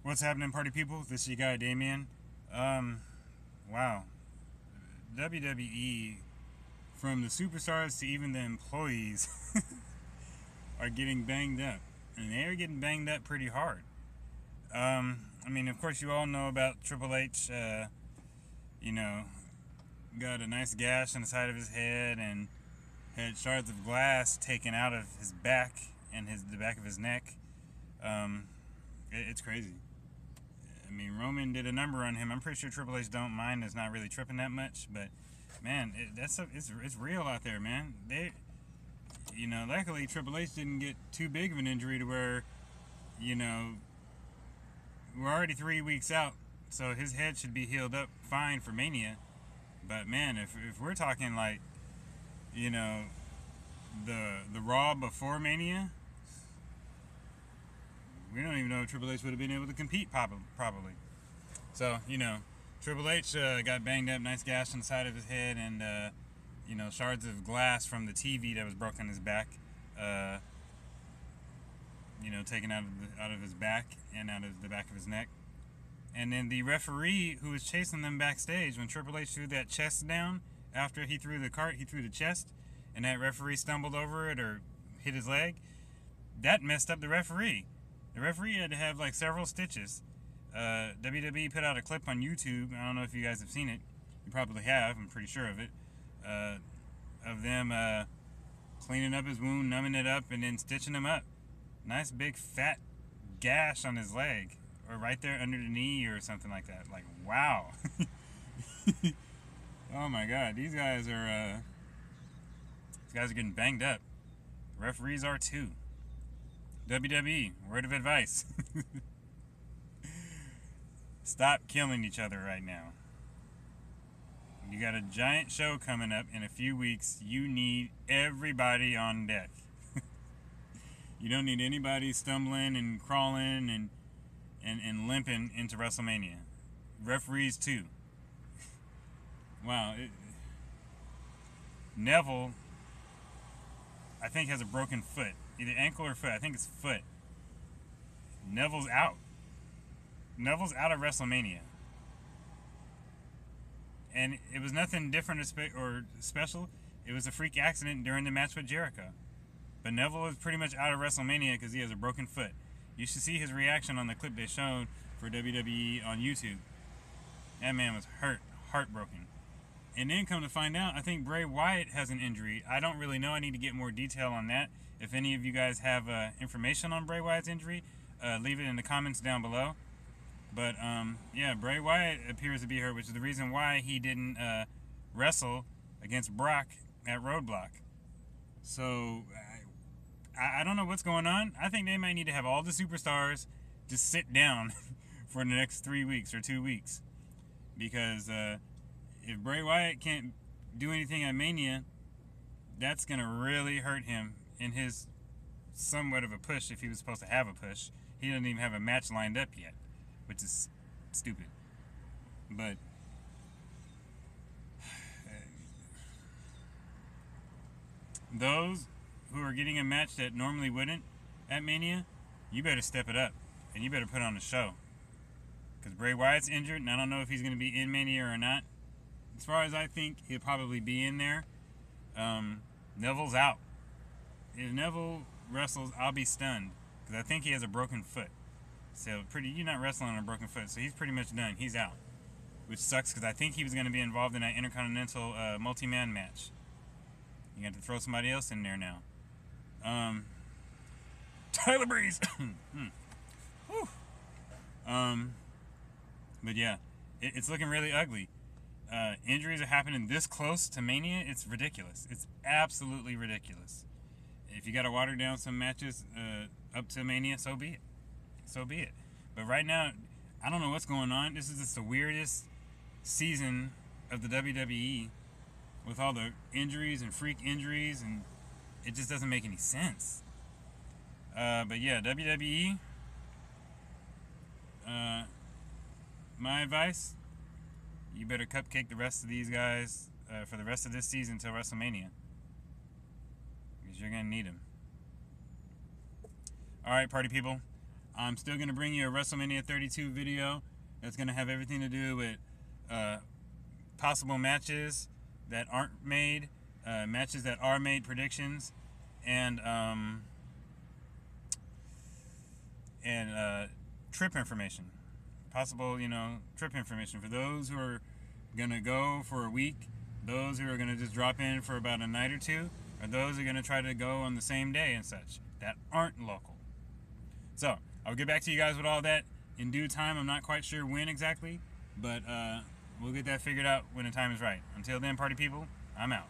What's happening, party people? This is your guy, Damien. Wow. WWE, from the superstars to even the employees, are getting banged up. And they're getting banged up pretty hard. I mean, of course, you all know about Triple H, you know, got a nice gash on the side of his head and had shards of glass taken out of his back and the back of his neck. It's crazy. I mean, Roman did a number on him. I'm pretty sure Triple H don't mind. It's not really tripping that much, but man, it's real out there, man. Luckily Triple H didn't get too big of an injury to where, we're already 3 weeks out, so his head should be healed up fine for Mania. But man, if we're talking like, the Raw before Mania, we don't even know if Triple H would have been able to compete probably. So, Triple H got banged up, nice gash on the side of his head, and, shards of glass from the TV that was broken in his back, taken out of his back and out of the back of his neck. And then the referee who was chasing them backstage, when Triple H threw that chest down, after he threw the cart, he threw the chest, and that referee stumbled over it or hit his leg, that messed up the referee. The referee had to have like several stitches. WWE put out a clip on YouTube. I don't know if you guys have seen it. You probably have. I'm pretty sure of it. Of them cleaning up his wound, numbing it up, and then stitching him up. Nice big fat gash on his leg, or right there under the knee, or something like that. Like, wow. Oh my God, these guys are getting banged up. Referees are too. WWE, word of advice. Stop killing each other right now. You got a giant show coming up in a few weeks. You need everybody on deck. You don't need anybody stumbling and crawling and limping into WrestleMania. Referees too. Wow. Neville, I think, has a broken foot. Either ankle or foot. I think it's foot. Neville's out. Neville's out of WrestleMania. And it was nothing different or special. It was a freak accident during the match with Jericho. But Neville was pretty much out of WrestleMania because he has a broken foot. You should see his reaction on the clip they showed for WWE on YouTube. That man was heartbroken. And then come to find out, I think Bray Wyatt has an injury. I don't really know. I need to get more detail on that. If any of you guys have information on Bray Wyatt's injury, leave it in the comments down below. But, yeah, Bray Wyatt appears to be hurt, which is the reason why he didn't wrestle against Brock at Roadblock. So, I don't know what's going on. I think they might need to have all the superstars just sit down for the next 3 weeks or 2 weeks. Because if Bray Wyatt can't do anything at Mania, that's going to really hurt him in his somewhat of a push, if he was supposed to have a push. He doesn't even have a match lined up yet, which is stupid. But those who are getting a match that normally wouldn't at Mania, you better step it up and you better put on a show. Because Bray Wyatt's injured, and I don't know if he's going to be in Mania or not. As far as I think, he'll probably be in there. Neville's out. If Neville wrestles, I'll be stunned, because I think he has a broken foot. So you're not wrestling on a broken foot, so he's pretty much done. He's out, which sucks, because I think he was going to be involved in that Intercontinental multi-man match. You got to throw somebody else in there now. Tyler Breeze. But yeah, it's looking really ugly. Injuries are happening this close to Mania. It's ridiculous. It's absolutely ridiculous. If you got to water down some matches up to Mania, so be it. So be it. But right now, I don't know what's going on. This is just the weirdest season of the WWE with all the injuries and freak injuries, and it just doesn't make any sense. But yeah, WWE, my advice, you better cupcake the rest of these guys for the rest of this season until WrestleMania, because you're going to need them. Alright, party people, I'm still going to bring you a WrestleMania 32 video that's going to have everything to do with possible matches that aren't made, matches that are made, predictions, and trip information. Possible, trip information for those who are going to go for a week, those who are going to just drop in for about a night or two, or those who are going to try to go on the same day and such that aren't local. So I'll get back to you guys with all that in due time. I'm not quite sure when exactly, but we'll get that figured out when the time is right. Until then, party people, I'm out.